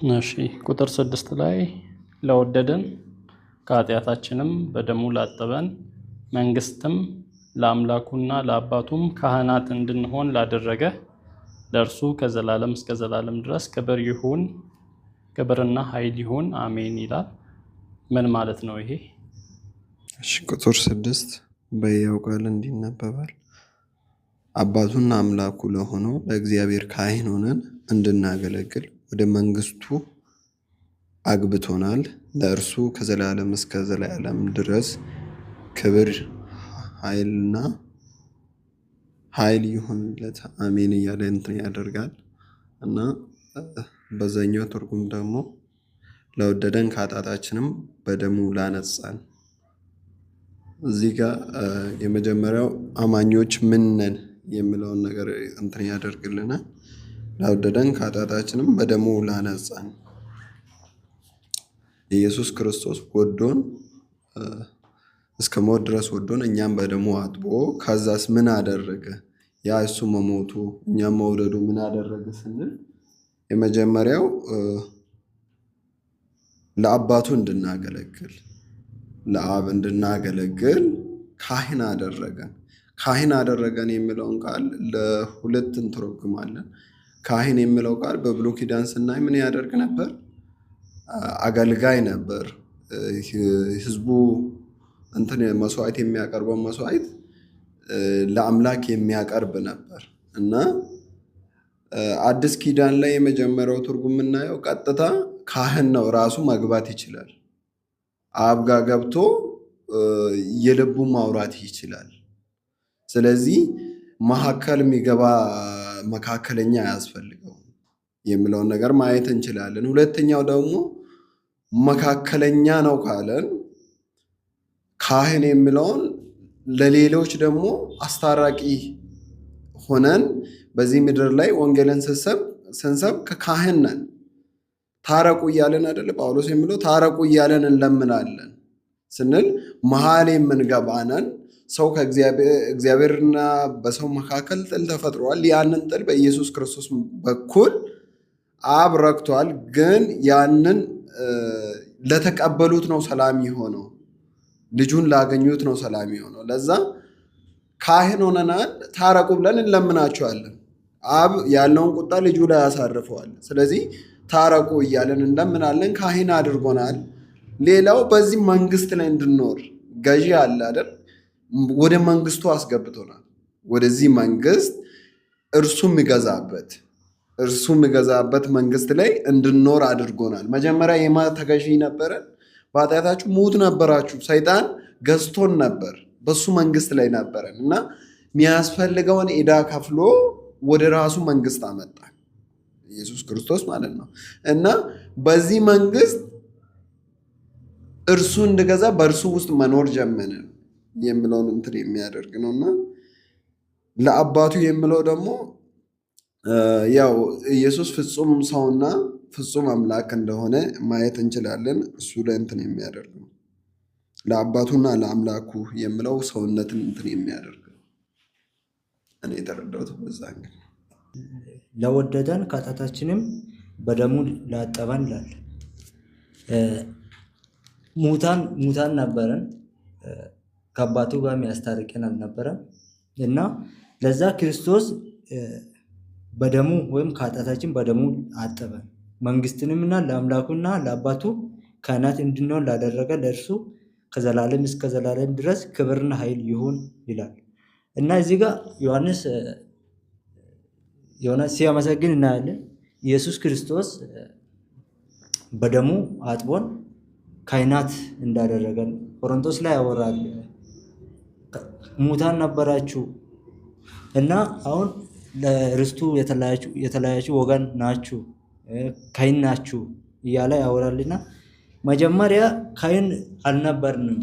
እሺ ቁጥር 6 ላይ ለወደደን ከኃጢአታችንም በደሙ ላጠበን መንግስትም ለአምላኩና ለአባቱም ካህናት እንድንሆን ላደረገ ለእርሱ ከዘላለም እስከ ዘላለም ድረስ ክብርና ኃይል ይሁን አሜን ይላል። ምን ማለት ነው ይሄ? እሺ ቁጥር 6 በሕያው ቃል እንዲህ ይነበባል። አባቱና አምላኩ ለሆነው ለእግዚአብሔር ካህን ሆነን እንድናገለግል ወደ መንግስቱ አግብቶናል። ለእርሱ ከዘላለም እስከ ዘላለም ድረስ ክብር ኃይል ይሁንለት አሜን እያለ እንትን ያደርጋል እና በዛኛው ትርጉም ደግሞ ለወደደን ከኃጢአታችንም በደሙ ላነጻን። እዚህ ጋር የመጀመሪያው አማኞች ምን ነን የሚለውን ነገር እንትን ያደርግልናል። ለወደደን ከኃጢአታችንም በደሙ ላነጻን ኢየሱስ ክርስቶስ ወዶን እስከ ሞት ድረስ ወዶን እኛም በደሙ አጥቦ ከዛስ ምን አደረገ? ያ እሱ መሞቱ እኛም መውደዱ ምን አደረገ ስንል የመጀመሪያው ለአባቱ እንድናገለግል ለአብ እንድናገለግል ካህን አደረገን። ካህን አደረገን የሚለውን ቃል ለሁለት እንተረጉማለን። ካህን የሚለው ቃል በብሉይ ኪዳን ስናይ ምን ያደርግ ነበር? አገልጋይ ነበር። ህዝቡ እንትን መስዋዕት የሚያቀርበው መስዋዕት ለአምላክ የሚያቀርብ ነበር እና አዲስ ኪዳን ላይ የመጀመሪያው ትርጉም የምናየው ቀጥታ ካህን ነው፣ ራሱ መግባት ይችላል። አብ ጋር ገብቶ የልቡ ማውራት ይችላል። ስለዚህ መካከል የሚገባ መካከለኛ አያስፈልገውም የሚለውን ነገር ማየት እንችላለን። ሁለተኛው ደግሞ መካከለኛ ነው ካለን ካህን የሚለውን ለሌሎች ደግሞ አስታራቂ ሆነን በዚህ ምድር ላይ ወንጌልን ስንሰብክ ካህን ነን። ታረቁ እያለን አይደለ ጳውሎስ የሚለው ታረቁ እያለን እንለምናለን ስንል መሀል የምንገባነን። ሰው ከእግዚአብሔርና በሰው መካከል ጥል ተፈጥሯል። ያንን ጥል በኢየሱስ ክርስቶስ በኩል አብ ረክቷል። ግን ያንን ለተቀበሉት ነው ሰላም የሆነው፣ ልጁን ላገኙት ነው ሰላም የሆነው። ለዛ ካህን ሆነናል። ታረቁ ብለን እንለምናቸዋለን። አብ ያለውን ቁጣ ልጁ ላይ ያሳርፈዋል። ስለዚህ ታረቁ እያለን እንደምናለን። ካህን አድርጎናል። ሌላው በዚህ መንግስት ላይ እንድንኖር ገዢ አለ አይደል? ወደ መንግስቱ አስገብቶናል። ወደዚህ መንግስት እርሱ የሚገዛበት መንግስት ላይ እንድንኖር አድርጎናል። መጀመሪያ የማ ተገዢ ነበረን? በኃጢአታችሁ ሙት ነበራችሁ። ሰይጣን ገዝቶን ነበር። በሱ መንግስት ላይ ነበረን እና የሚያስፈልገውን ዕዳ ከፍሎ ወደ ራሱ መንግስት አመጣን፣ ኢየሱስ ክርስቶስ ማለት ነው። እና በዚህ መንግስት እርሱ እንድገዛ በእርሱ ውስጥ መኖር ጀመርን የሚለውን እንትን የሚያደርግ ነው። እና ለአባቱ የሚለው ደግሞ ያው ኢየሱስ ፍጹም ሰውና ፍጹም አምላክ እንደሆነ ማየት እንችላለን። እሱ ላይ እንትን የሚያደርግ ነው። ለአባቱና ለአምላኩ የሚለው ሰውነትን እንትን የሚያደርግ ነው። እኔ የተረዳሁት በዛ እንግዲህ ለወደደን ከኃጢአታችንም በደሙ ላጠበን ይላል። ሙታን ነበረን፣ ከአባቱ ጋር የሚያስታርቀን አልነበረም እና ለዛ ክርስቶስ በደሙ ወይም ከኃጢአታችን በደሙ አጠበን። መንግስትንምና ለአምላኩና ለአባቱ ካህናት እንድንሆን ላደረገ ለእርሱ ከዘላለም እስከ ዘላለም ድረስ ክብርና ኃይል ይሁን ይላል እና እዚህ ጋር ዮሐንስ ሲያመሰግን እናያለን። ኢየሱስ ክርስቶስ በደሙ አጥቦን ካህናት እንዳደረገን ቆሮንቶስ ላይ ያወራል። ሙታን ነበራችሁ እና አሁን ለርስቱ የተለያችሁ ወገን ናችሁ፣ ካህን ናችሁ እያለ ያወራልና መጀመሪያ ካህን አልነበርንም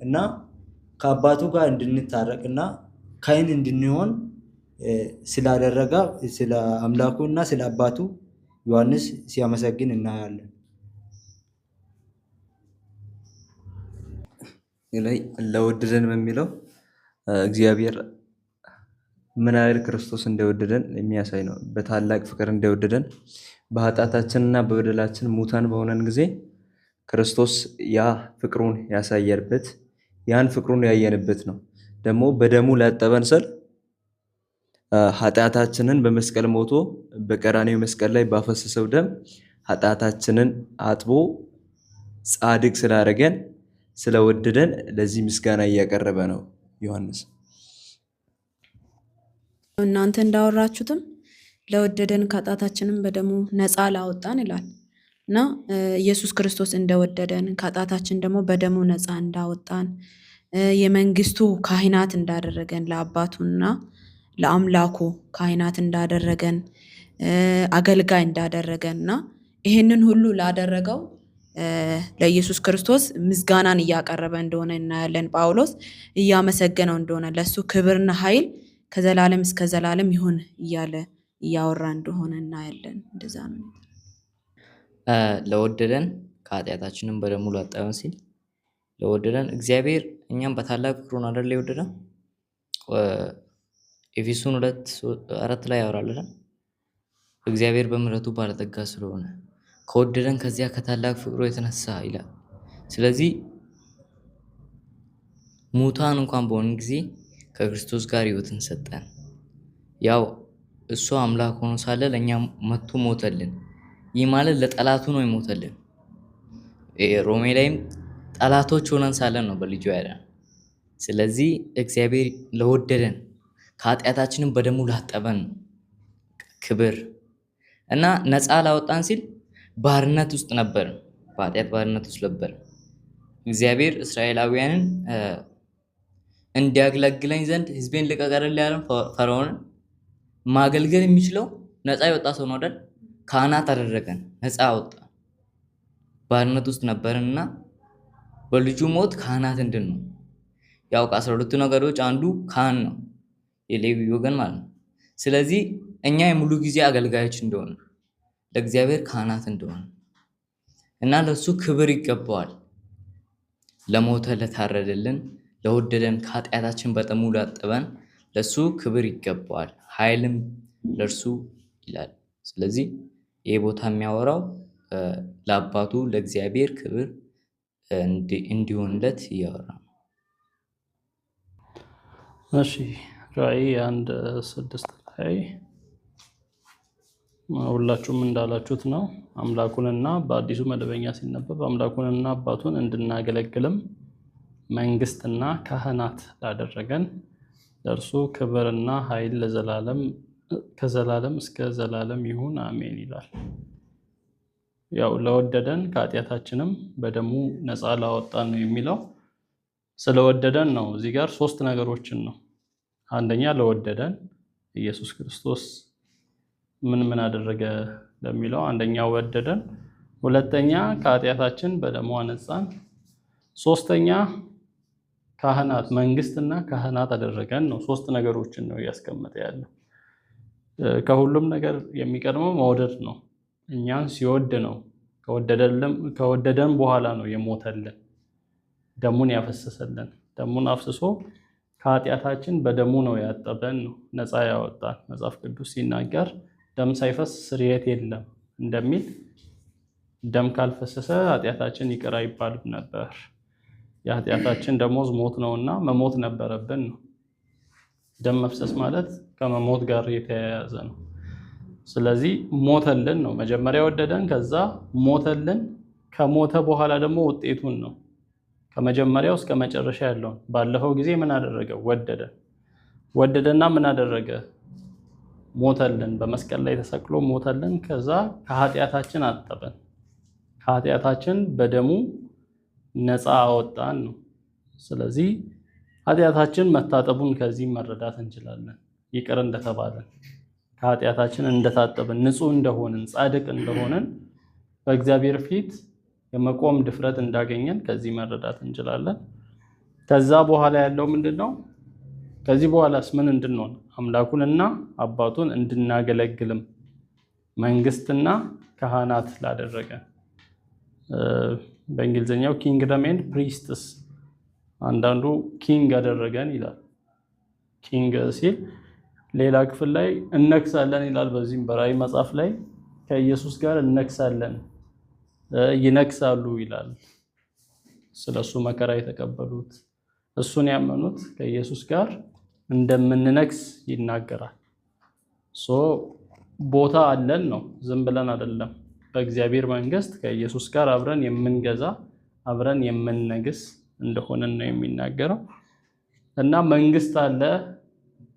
እና ከአባቱ ጋር እንድንታረቅና ካህን እንድንሆን ስላደረገ ስለ አምላኩ እና ስለ አባቱ ዮሐንስ ሲያመሰግን እናያለን። ለወደደን በሚለው እግዚአብሔር ምን ያህል ክርስቶስ እንደወደደን የሚያሳይ ነው። በታላቅ ፍቅር እንደወደደን በኃጢአታችንና በበደላችን ሙታን በሆነን ጊዜ ክርስቶስ ያ ፍቅሩን ያሳየበት ያን ፍቅሩን ያየንበት ነው። ደግሞ በደሙ ላጠበን ስል ኃጢአታችንን በመስቀል ሞቶ በቀራኔው መስቀል ላይ ባፈሰሰው ደም ኃጢአታችንን አጥቦ ጻድቅ ስላደረገን ስለወደደን ለዚህ ምስጋና እያቀረበ ነው ዮሐንስ። እናንተ እንዳወራችሁትም ለወደደን ከኃጢአታችንም በደሙ ነፃ ላወጣን ይላል እና ኢየሱስ ክርስቶስ እንደወደደን ከኃጢአታችን ደግሞ በደሙ ነፃ እንዳወጣን የመንግስቱ ካህናት እንዳደረገን ለአባቱና ለአምላኩ ካህናት እንዳደረገን አገልጋይ እንዳደረገን እና ይሄንን ሁሉ ላደረገው ለኢየሱስ ክርስቶስ ምስጋናን እያቀረበ እንደሆነ እናያለን። ጳውሎስ እያመሰገነው እንደሆነ ለሱ ክብርና ኃይል ከዘላለም እስከ ዘላለም ይሁን እያለ እያወራ እንደሆነ እናያለን። እንደዛ ነው። ለወደደን ከኃጢአታችንም በደሙ ላጠበን ሲል ለወደደን እግዚአብሔር እኛም በታላቅ ፍቅሩን አይደል የወደደን። ኤፌሶን 2:4 ላይ ያወራልን እግዚአብሔር በምሕረቱ ባለጠጋ ስለሆነ ከወደደን ከዚያ ከታላቅ ፍቅሩ የተነሳ ይላል። ስለዚህ ሙታን እንኳን በሆነ ጊዜ ከክርስቶስ ጋር ሕይወትን ሰጠን። ያው እሱ አምላክ ሆኖ ሳለ ለእኛ መጥቶ ሞተልን። ይህ ማለት ለጠላቱ ነው የሞተልን። ሮሜ ላይም ጠላቶች ሆነን ሳለን ነው በልጁ ያዳነን። ስለዚህ እግዚአብሔር ለወደደን ከኃጢአታችንም በደሙ ላጠበን ክብር እና ነፃ ላወጣን ሲል ባርነት ውስጥ ነበር፣ በኃጢአት ባርነት ውስጥ ነበር። እግዚአብሔር እስራኤላውያንን እንዲያገለግለኝ ዘንድ ሕዝቤን ልቀቅ አይደል ያለን ፈርዖንን። ማገልገል የሚችለው ነፃ የወጣ ሰው ነው አይደል? ካህናት አደረገን፣ ነፃ አወጣ። ባርነት ውስጥ ነበርንና በልጁ ሞት ካህናት እንድንሆን ያው ከ12ቱ ነገዶች አንዱ ካህን ነው፣ የሌዊ ወገን ማለት ነው። ስለዚህ እኛ የሙሉ ጊዜ አገልጋዮች እንደሆነ ለእግዚአብሔር ካህናት እንደሆነ እና ለሱ ክብር ይገባዋል። ለሞተ ለታረደልን ለወደደን ከኃጢአታችን በደሙ ላጠበን ለሱ ክብር ይገባዋል፣ ኃይልም ለእርሱ ይላል። ስለዚህ ይህ ቦታ የሚያወራው ለአባቱ ለእግዚአብሔር ክብር እንዲሆንለት እያወራ ነው። እሺ ራዕይ 1:6 ላይ ሁላችሁም እንዳላችሁት ነው። አምላኩንና በአዲሱ መደበኛ ሲነበብ አምላኩንና አባቱን እንድናገለግልም መንግስትና ካህናት ላደረገን ለእርሱ ክብርና ኃይል ለዘላለም ከዘላለም እስከ ዘላለም ይሁን አሜን ይላል። ያው ለወደደን ከኃጢአታችንም በደሙ ነፃ ላወጣን ነው የሚለው። ስለወደደን ነው። እዚህ ጋር 3 ነገሮችን ነው። አንደኛ ለወደደን ኢየሱስ ክርስቶስ ምን አደረገ ለሚለው አንደኛ ወደደን፣ ሁለተኛ ከኃጢአታችን በደሙ አነጻን፣ ሶስተኛ ካህናት መንግስትና ካህናት አደረገን ነው። 3 ነገሮችን ነው እያስቀመጠ ያለው። ከሁሉም ነገር የሚቀድመው መውደድ ነው። እኛን ሲወድ ነው። ከወደደን በኋላ ነው የሞተልን፣ ደሙን ያፈሰሰልን። ደሙን አፍስሶ ከኃጢአታችን በደሙ ነው ያጠበን ነው ነፃ ያወጣን። መጽሐፍ ቅዱስ ሲናገር ደም ሳይፈስ ስርየት የለም እንደሚል ደም ካልፈሰሰ ኃጢአታችን ይቅር አይባልም ነበር። የኃጢአታችን ደሞዝ ሞት ነውና መሞት ነበረብን ነው። ደም መፍሰስ ማለት ከመሞት ጋር የተያያዘ ነው። ስለዚህ ሞተልን ነው። መጀመሪያ ወደደን፣ ከዛ ሞተልን። ከሞተ በኋላ ደግሞ ውጤቱን ነው ከመጀመሪያው እስከ መጨረሻ ያለውን። ባለፈው ጊዜ ምን አደረገ? ወደደና ምን አደረገ? ሞተልን። በመስቀል ላይ ተሰቅሎ ሞተልን። ከዛ ከኃጢአታችን አጠበን፣ ከኃጢአታችን በደሙ ነፃ አወጣን ነው። ስለዚህ ኃጢአታችን መታጠቡን ከዚህ መረዳት እንችላለን። ይቅር እንደተባለን፣ ከኃጢአታችን እንደታጠብን፣ ንጹህ እንደሆንን፣ ጻድቅ እንደሆንን በእግዚአብሔር ፊት የመቆም ድፍረት እንዳገኘን ከዚህ መረዳት እንችላለን። ከዛ በኋላ ያለው ምንድነው? ከዚህ በኋላስ ምን እንድንሆን? አምላኩንና አባቱን እንድናገለግልም መንግስትና ካህናት ላደረገን። በእንግሊዝኛው ኪንግደም ኤንድ ፕሪስትስ፣ አንዳንዱ ኪንግ አደረገን ይላል። ኪንግ ሲል ሌላ ክፍል ላይ እነግሳለን ይላል። በዚህም በራዕይ መጽሐፍ ላይ ከኢየሱስ ጋር እነግሳለን፣ ይነግሳሉ ይላል። ስለሱ መከራ የተቀበሉት እሱን ያመኑት ከኢየሱስ ጋር እንደምንነግስ ይናገራል። ቦታ አለን ነው፣ ዝም ብለን አይደለም። በእግዚአብሔር መንግስት ከኢየሱስ ጋር አብረን የምንገዛ አብረን የምንነግስ እንደሆነን ነው የሚናገረው። እና መንግስት አለ፣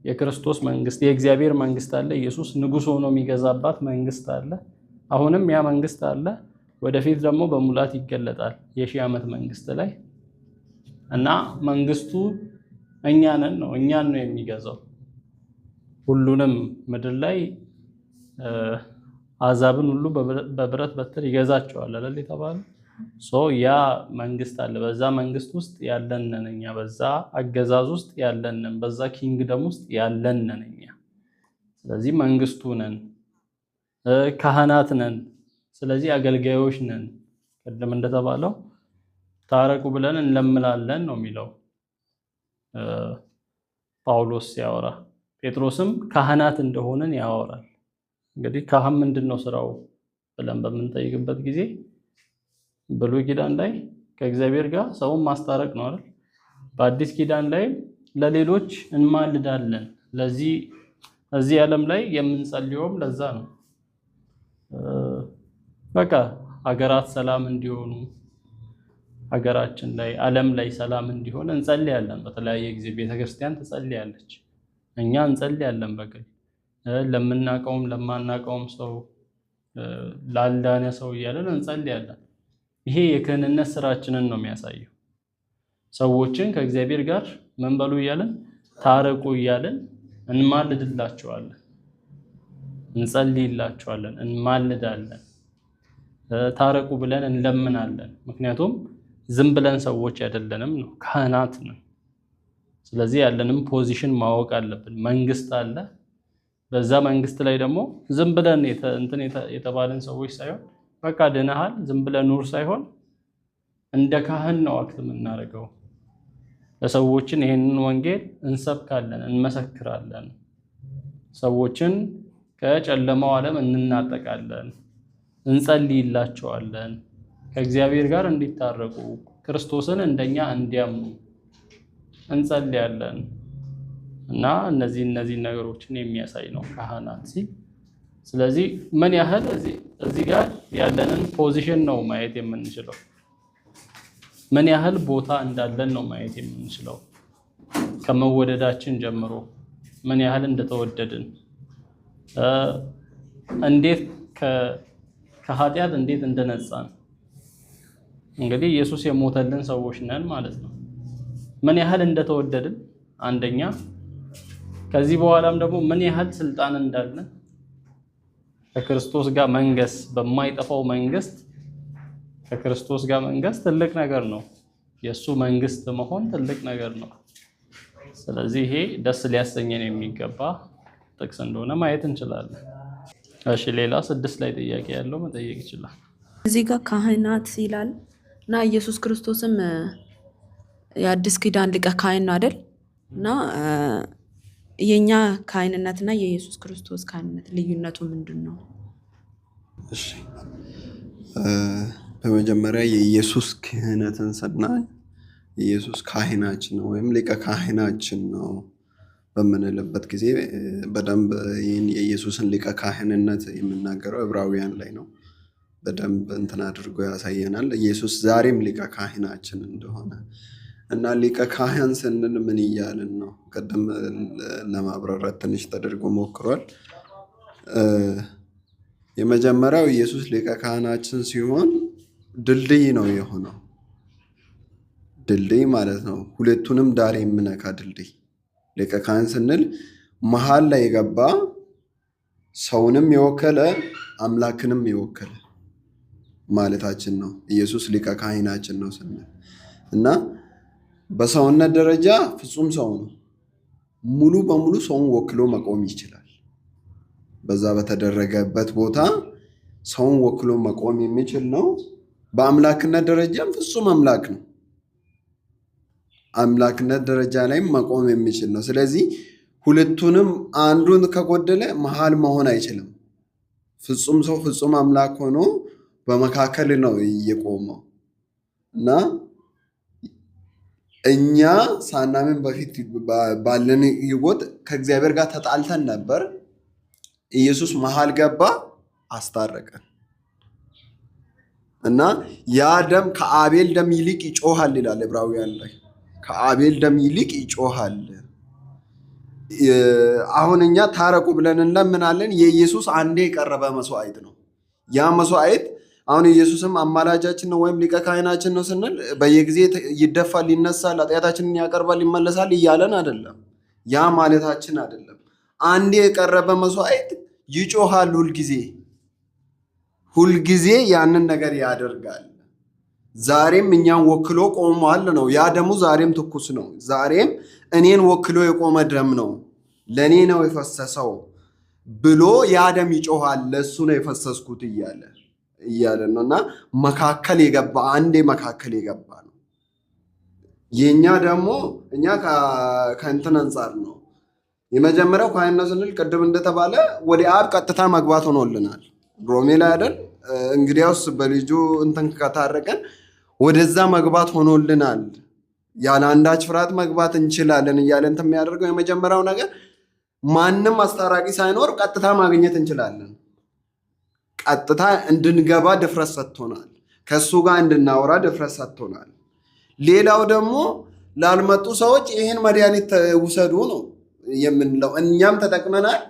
የክርስቶስ መንግስት፣ የእግዚአብሔር መንግስት አለ። ኢየሱስ ንጉሥ ሆኖ የሚገዛባት መንግስት አለ። አሁንም ያ መንግስት አለ። ወደፊት ደግሞ በሙላት ይገለጣል የሺህ ዓመት መንግስት ላይ። እና መንግስቱ እኛን ነው የሚገዛው። ሁሉንም ምድር ላይ አሕዛብን ሁሉ በብረት በትር ይገዛቸዋል አይደል የተባለው። ያ መንግስት አለ። በዛ መንግስት ውስጥ ያለንን እኛ፣ በዛ አገዛዝ ውስጥ ያለንን፣ በዛ ኪንግደም ውስጥ ያለንን እኛ። ስለዚህ መንግስቱ ነን፣ ካህናት ነን። ስለዚህ አገልጋዮች ነን። ቅድም እንደተባለው ታረቁ ብለን እንለምናለን ነው የሚለው ጳውሎስ ሲያወራ። ጴጥሮስም ካህናት እንደሆነን ያወራል። እንግዲህ ካህን ምንድነው ስራው ብለን በምንጠይቅበት ጊዜ ብሉይ ኪዳን ላይ ከእግዚአብሔር ጋር ሰውን ማስታረቅ ነው አይደል? በአዲስ ኪዳን ላይ ለሌሎች እንማልዳለን። እዚህ ዓለም ላይ የምንጸልየውም ለዛ ነው። በቃ ሀገራት ሰላም እንዲሆኑ፣ ሀገራችን ላይ ዓለም ላይ ሰላም እንዲሆን እንጸልያለን። በተለያየ ጊዜ ቤተክርስቲያን ትጸልያለች፣ እኛ እንጸልያለን። በግል ለምናቀውም ለማናቀውም ሰው፣ ላልዳነ ሰው እያለን እንጸልያለን። ይሄ የክህንነት ስራችንን ነው የሚያሳየው። ሰዎችን ከእግዚአብሔር ጋር ምን በሉ እያለን ታረቁ እያለን እንማልድላቸዋለን፣ እንጸልይላቸዋለን፣ እንማልዳለን። ታረቁ ብለን እንለምናለን። ምክንያቱም ዝም ብለን ሰዎች አይደለንም ነው፣ ካህናት ነን። ስለዚህ ያለንም ፖዚሽን ማወቅ አለብን። መንግስት አለ። በዛ መንግስት ላይ ደግሞ ዝም ብለን የተባለን ሰዎች ሳይሆን በቃ ድነሃል ዝም ብለን ኑር ሳይሆን እንደ ካህን ነው አክት የምናደርገው። ለሰዎችን ይሄንን ወንጌል እንሰብካለን፣ እንመሰክራለን። ሰዎችን ከጨለማው ዓለም እንናጠቃለን፣ እንጸልይላቸዋለን፣ ከእግዚአብሔር ጋር እንዲታረቁ፣ ክርስቶስን እንደኛ እንዲያምኑ እንጸልያለን። እና እነዚህ ነገሮችን የሚያሳይ ነው ካህናት ሲል። ስለዚህ ምን ያህል እዚህ ጋር ያለንን ፖዚሽን ነው ማየት የምንችለው። ምን ያህል ቦታ እንዳለን ነው ማየት የምንችለው። ከመወደዳችን ጀምሮ ምን ያህል እንደተወደድን፣ እንዴት ከኃጢአት እንዴት እንደነጻን። እንግዲህ ኢየሱስ የሞተልን ሰዎች ነን ማለት ነው። ምን ያህል እንደተወደድን አንደኛ፣ ከዚህ በኋላም ደግሞ ምን ያህል ስልጣን እንዳለን ከክርስቶስ ጋር መንገስ፣ በማይጠፋው መንግስት ከክርስቶስ ጋር መንገስ ትልቅ ነገር ነው። የእሱ መንግስት መሆን ትልቅ ነገር ነው። ስለዚህ ይሄ ደስ ሊያሰኘን የሚገባ ጥቅስ እንደሆነ ማየት እንችላለን። እሺ፣ ሌላ 6 ላይ ጥያቄ ያለው መጠየቅ ይችላል። እዚህ ጋር ካህናት ይላል እና ኢየሱስ ክርስቶስም የአዲስ ኪዳን ሊቀ ካህን ነው አይደል? እና የኛ ካህንነትና የኢየሱስ ክርስቶስ ካህንነት ልዩነቱ ምንድን ነው? እሺ፣ በመጀመሪያ የኢየሱስ ክህነትን ስናይ ኢየሱስ ካህናችን ነው ወይም ሊቀ ካህናችን ነው በምንልበት ጊዜ በደንብ ይህን የኢየሱስን ሊቀ ካህንነት የምናገረው ዕብራውያን ላይ ነው። በደንብ እንትን አድርጎ ያሳየናል ኢየሱስ ዛሬም ሊቀ ካህናችን እንደሆነ። እና ሊቀ ካህን ስንል ምን እያልን ነው? ቀደም ለማብራራት ትንሽ ተደርጎ ሞክሯል። የመጀመሪያው ኢየሱስ ሊቀ ካህናችን ሲሆን ድልድይ ነው የሆነው። ድልድይ ማለት ነው ሁለቱንም ዳር የምነካ ድልድይ። ሊቀ ካህን ስንል መሀል ላይ የገባ ሰውንም የወከለ አምላክንም የወከለ ማለታችን ነው። ኢየሱስ ሊቀ ካህናችን ነው ስንል እና በሰውነት ደረጃ ፍጹም ሰው ነው። ሙሉ በሙሉ ሰውን ወክሎ መቆም ይችላል። በዛ በተደረገበት ቦታ ሰውን ወክሎ መቆም የሚችል ነው። በአምላክነት ደረጃም ፍጹም አምላክ ነው። አምላክነት ደረጃ ላይም መቆም የሚችል ነው። ስለዚህ ሁለቱንም አንዱን ከጎደለ መሀል መሆን አይችልም። ፍጹም ሰው ፍጹም አምላክ ሆኖ በመካከል ነው እየቆመው እና እኛ ሳናምን በፊት ባለን ህይወት ከእግዚአብሔር ጋር ተጣልተን ነበር። ኢየሱስ መሃል ገባ፣ አስታረቀን እና ያ ደም ከአቤል ደም ይልቅ ይጮሃል ይላል ዕብራውያን ላይ። ከአቤል ደም ይልቅ ይጮሃል። አሁን እኛ ታረቁ ብለን እንለምናለን። የኢየሱስ አንዴ የቀረበ መስዋዕት ነው። ያ መስዋዕት አሁን ኢየሱስም አማላጃችን ነው ወይም ሊቀ ካህናችን ነው ስንል በየጊዜ ይደፋል፣ ይነሳል፣ ኃጢአታችንን ያቀርባል፣ ይመለሳል እያለን አይደለም። ያ ማለታችን አይደለም። አንዴ የቀረበ መስዋዕት ይጮሃል። ሁልጊዜ ያንን ነገር ያደርጋል። ዛሬም እኛን ወክሎ ቆሟል ነው። ያ ደሙ ዛሬም ትኩስ ነው። ዛሬም እኔን ወክሎ የቆመ ደም ነው፣ ለእኔ ነው የፈሰሰው ብሎ ያ ደም ይጮሃል። ለእሱ ነው የፈሰስኩት እያለ ነው እና መካከል የገባ አንዴ መካከል የገባ ነው። የእኛ ደግሞ እኛ ከእንትን አንጻር ነው። የመጀመሪያው ካህን ነው ስንል ቅድም እንደተባለ ወደ አብ ቀጥታ መግባት ሆኖልናል። ሮሜ ላይ አይደል? እንግዲያውስ በልጁ እንትን ከታረቀን ወደዛ መግባት ሆኖልናል፣ ያለ አንዳች ፍርሃት መግባት እንችላለን እያለ እንትን የሚያደርገው የመጀመሪያው ነገር ማንም አስታራቂ ሳይኖር ቀጥታ ማግኘት እንችላለን። ቀጥታ እንድንገባ ድፍረት ሰጥቶናል። ከእሱ ጋር እንድናወራ ድፍረት ሰጥቶናል። ሌላው ደግሞ ላልመጡ ሰዎች ይህን መድኃኒት ውሰዱ ነው የምንለው። እኛም ተጠቅመናል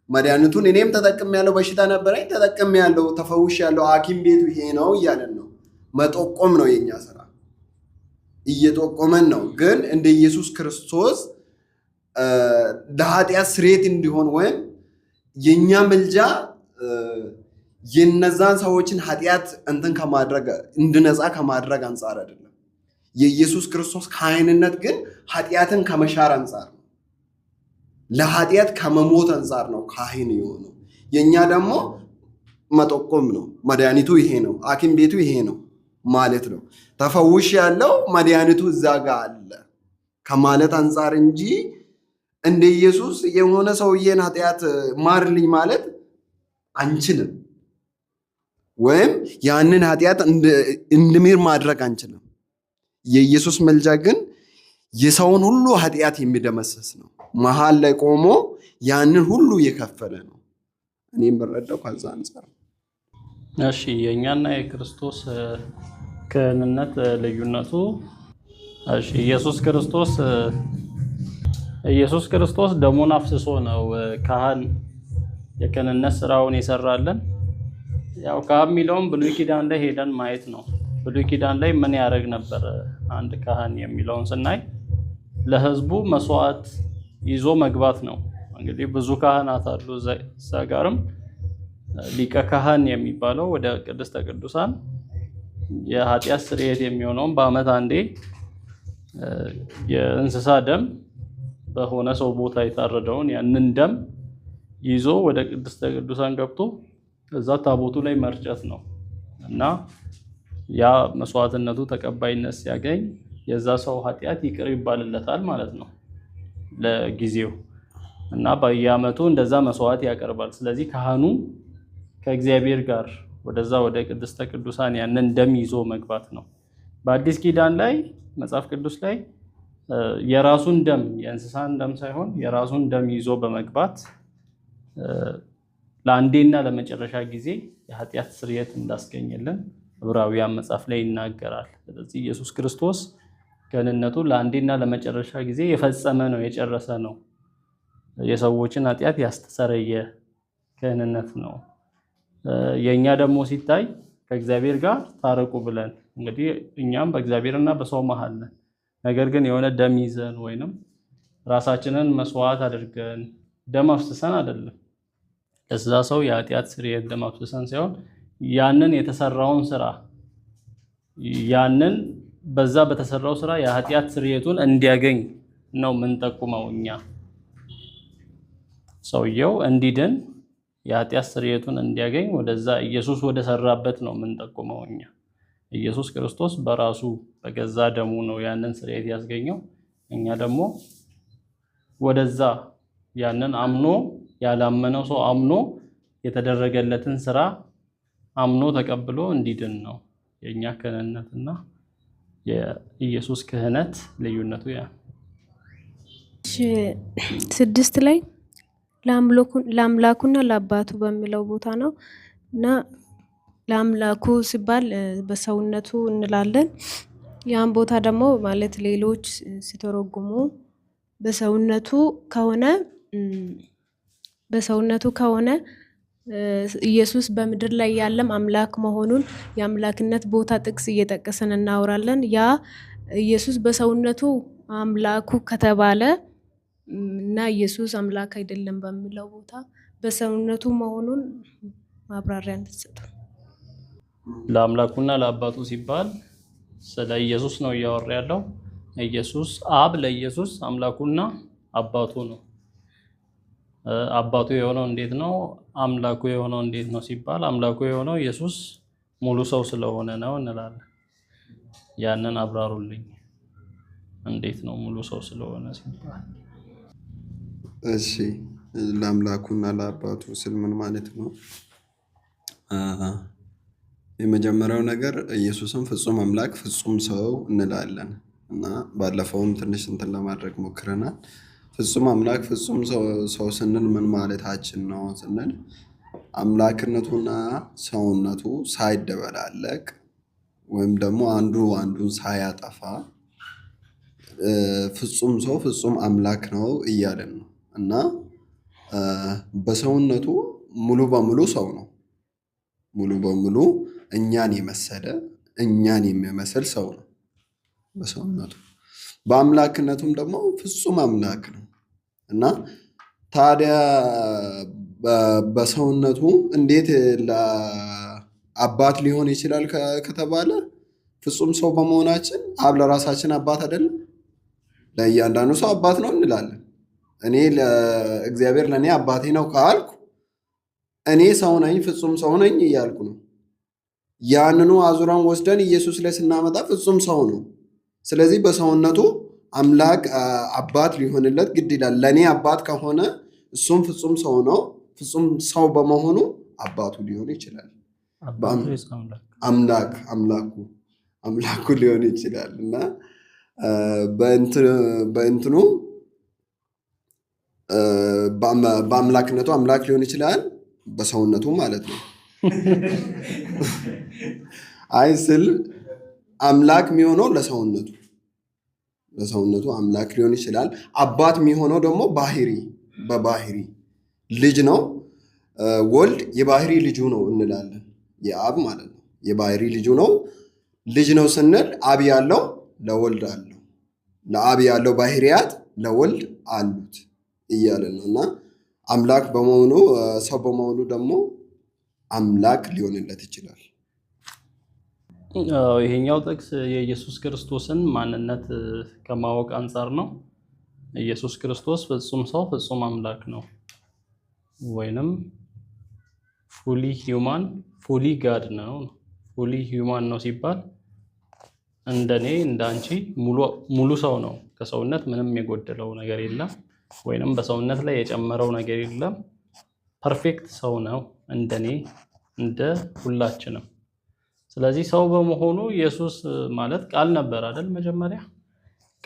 መድኃኒቱን። እኔም ተጠቅሜያለሁ፣ በሽታ ነበረኝ ተጠቅሜያለሁ፣ ተፈውሻለሁ፣ ሐኪም ቤቱ ይሄ ነው እያለን ነው። መጠቆም ነው የኛ ስራ፣ እየጠቆመን ነው። ግን እንደ ኢየሱስ ክርስቶስ ለኃጢአት ስርየት እንዲሆን ወይም የኛ ምልጃ የነዛን ሰዎችን ኃጢአት እንትን ከማድረግ እንድነጻ ከማድረግ አንጻር አይደለም። የኢየሱስ ክርስቶስ ካህንነት ግን ኃጢአትን ከመሻር አንጻር ነው። ለኃጢአት ከመሞት አንጻር ነው ካህን የሆነው። የኛ ደግሞ መጠቆም ነው። መድኃኒቱ ይሄ ነው፣ ሐኪም ቤቱ ይሄ ነው ማለት ነው። ተፈውሽ ያለው መድኃኒቱ እዛ ጋር አለ ከማለት አንጻር እንጂ እንደ ኢየሱስ የሆነ ሰውዬን ኃጢአት ማርልኝ ማለት አንችልም፣ ወይም ያንን ኃጢአት እንድምር ማድረግ አንችልም። የኢየሱስ መልጃ ግን የሰውን ሁሉ ኃጢአት የሚደመስስ ነው። መሀል ላይ ቆሞ ያንን ሁሉ የከፈለ ነው። እኔም በረዳው ከዛ አንጻር። እሺ፣ የእኛና የክርስቶስ ክህንነት ልዩነቱ፣ እሺ፣ ኢየሱስ ክርስቶስ ደሙን አፍስሶ ነው ካህን የክህንነት ስራውን የሰራለን። ያው ካህን የሚለውም ብሉይ ኪዳን ላይ ሄደን ማየት ነው። ብሉይ ኪዳን ላይ ምን ያደርግ ነበር አንድ ካህን የሚለውን ስናይ ለህዝቡ መስዋዕት ይዞ መግባት ነው። እንግዲህ ብዙ ካህናት አሉ። እዛ ጋርም ሊቀ ካህን የሚባለው ወደ ቅድስተ ቅዱሳን የኃጢአት ስርየት የሚሆነውን በዓመት አንዴ የእንስሳ ደም በሆነ ሰው ቦታ የታረደውን ያንን ደም ይዞ ወደ ቅድስተ ቅዱሳን ገብቶ እዛ ታቦቱ ላይ መርጨት ነው እና ያ መስዋዕትነቱ ተቀባይነት ሲያገኝ የዛ ሰው ኃጢአት ይቅር ይባልለታል ማለት ነው ለጊዜው። እና በየዓመቱ እንደዛ መስዋዕት ያቀርባል። ስለዚህ ካህኑ ከእግዚአብሔር ጋር ወደዛ ወደ ቅድስተ ቅዱሳን ያንን ደም ይዞ መግባት ነው። በአዲስ ኪዳን ላይ መጽሐፍ ቅዱስ ላይ የራሱን ደም የእንስሳን ደም ሳይሆን የራሱን ደም ይዞ በመግባት ለአንዴና ለመጨረሻ ጊዜ የኃጢአት ስርየት እንዳስገኘልን ዕብራውያን መጽሐፍ ላይ ይናገራል። ስለዚህ ኢየሱስ ክርስቶስ ክህንነቱ ለአንዴና ለመጨረሻ ጊዜ የፈጸመ ነው፣ የጨረሰ ነው። የሰዎችን ኃጢአት ያስተሰረየ ክህንነት ነው። የኛ ደግሞ ሲታይ ከእግዚአብሔር ጋር ታረቁ ብለን እንግዲህ እኛም በእግዚአብሔርና በሰው መሃል ነን። ነገር ግን የሆነ ደም ይዘን ወይንም ራሳችንን መስዋዕት አድርገን ደም አፍስሰን አይደለም። ለዛ ሰው የኃጢአት ስርየት ደም አፍስሰን ሳይሆን ያንን የተሰራውን ስራ ያንን በዛ በተሰራው ስራ የኃጢአት ስርየቱን እንዲያገኝ ነው የምንጠቁመው እኛ። ሰውየው እንዲድን የኃጢአት ስርየቱን እንዲያገኝ ወደዛ ኢየሱስ ወደ ሰራበት ነው የምንጠቁመው እኛ። ኢየሱስ ክርስቶስ በራሱ በገዛ ደሙ ነው ያንን ስርየት ያስገኘው። እኛ ደግሞ ወደዛ ያንን አምኖ ያላመነው ሰው አምኖ የተደረገለትን ስራ አምኖ ተቀብሎ እንዲድን ነው። የእኛ ክህነትና የኢየሱስ ክህነት ልዩነቱ ያ። 6 ላይ ለአምላኩና ለአባቱ በሚለው ቦታ ነው እና ለአምላኩ ሲባል በሰውነቱ እንላለን። ያን ቦታ ደግሞ ማለት ሌሎች ሲተረጉሙ በሰውነቱ ከሆነ ኢየሱስ በምድር ላይ ያለም አምላክ መሆኑን የአምላክነት ቦታ ጥቅስ እየጠቀስን እናወራለን። ያ ኢየሱስ በሰውነቱ አምላኩ ከተባለ እና ኢየሱስ አምላክ አይደለም በሚለው ቦታ በሰውነቱ መሆኑን ማብራሪያ እንድትሰጡ። ለአምላኩና ለአባቱ ሲባል ስለ ኢየሱስ ነው እያወራ ያለው። ኢየሱስ አብ ለኢየሱስ አምላኩና አባቱ ነው። አባቱ የሆነው እንዴት ነው? አምላኩ የሆነው እንዴት ነው ሲባል አምላኩ የሆነው ኢየሱስ ሙሉ ሰው ስለሆነ ነው እንላለን። ያንን አብራሩልኝ። እንዴት ነው ሙሉ ሰው ስለሆነ ሲባል? እሺ ለአምላኩና ለአባቱ ስል ምን ማለት ነው? የመጀመሪያው ነገር ኢየሱስን ፍጹም አምላክ ፍጹም ሰው እንላለን እና ባለፈውም ትንሽ እንትን ለማድረግ ሞክረናል። ፍጹም አምላክ ፍጹም ሰው ስንል ምን ማለታችን ነው ስንል አምላክነቱና ሰውነቱ ሳይደበላለቅ ወይም ደግሞ አንዱ አንዱን ሳያጠፋ ፍጹም ሰው ፍጹም አምላክ ነው እያለን ነው እና በሰውነቱ ሙሉ በሙሉ ሰው ነው። ሙሉ በሙሉ እኛን የመሰለ እኛን የሚመስል ሰው ነው በሰውነቱ። በአምላክነቱም ደግሞ ፍጹም አምላክ ነው እና ታዲያ በሰውነቱ እንዴት አባት ሊሆን ይችላል ከተባለ ፍጹም ሰው በመሆናችን አብ ለራሳችን አባት አይደለም? ለእያንዳንዱ ሰው አባት ነው እንላለን። እኔ እግዚአብሔር ለእኔ አባቴ ነው ካልኩ እኔ ሰው ነኝ፣ ፍጹም ሰው ነኝ እያልኩ ነው። ያንኑ አዙረን ወስደን ኢየሱስ ላይ ስናመጣ ፍጹም ሰው ነው። ስለዚህ በሰውነቱ አምላክ አባት ሊሆንለት ግድ ይላል። ለእኔ አባት ከሆነ እሱም ፍጹም ሰው ነው። ፍጹም ሰው በመሆኑ አባቱ ሊሆን ይችላል። አምላኩ ሊሆን ይችላል እና በእንትኑ በአምላክነቱ አምላክ ሊሆን ይችላል፣ በሰውነቱ ማለት ነው። አይ ስል አምላክ የሚሆነው ለሰውነቱ አምላክ ሊሆን ይችላል። አባት የሚሆነው ደግሞ በባህሪ ልጅ ነው። ወልድ የባህሪ ልጁ ነው እንላለን። የአብ ማለት ነው የባህሪ ልጁ ነው። ልጅ ነው ስንል አብ ያለው ለወልድ አለው፣ ለአብ ያለው ባህሪያት ለወልድ አሉት እያለን ነው እና አምላክ በመሆኑ ሰው በመሆኑ ደግሞ አምላክ ሊሆንለት ይችላል። ይሄኛው ጥቅስ የኢየሱስ ክርስቶስን ማንነት ከማወቅ አንጻር ነው። ኢየሱስ ክርስቶስ ፍጹም ሰው ፍጹም አምላክ ነው፣ ወይንም ፉሊ ሂውማን ፉሊ ጋድ ነው። ፉሊ ሂውማን ነው ሲባል እንደኔ እንዳንቺ ሙሉ ሰው ነው። ከሰውነት ምንም የጎደለው ነገር የለም፣ ወይንም በሰውነት ላይ የጨመረው ነገር የለም። ፐርፌክት ሰው ነው እንደኔ እንደ ሁላችንም። ስለዚህ ሰው በመሆኑ ኢየሱስ ማለት ቃል ነበር አይደል? መጀመሪያ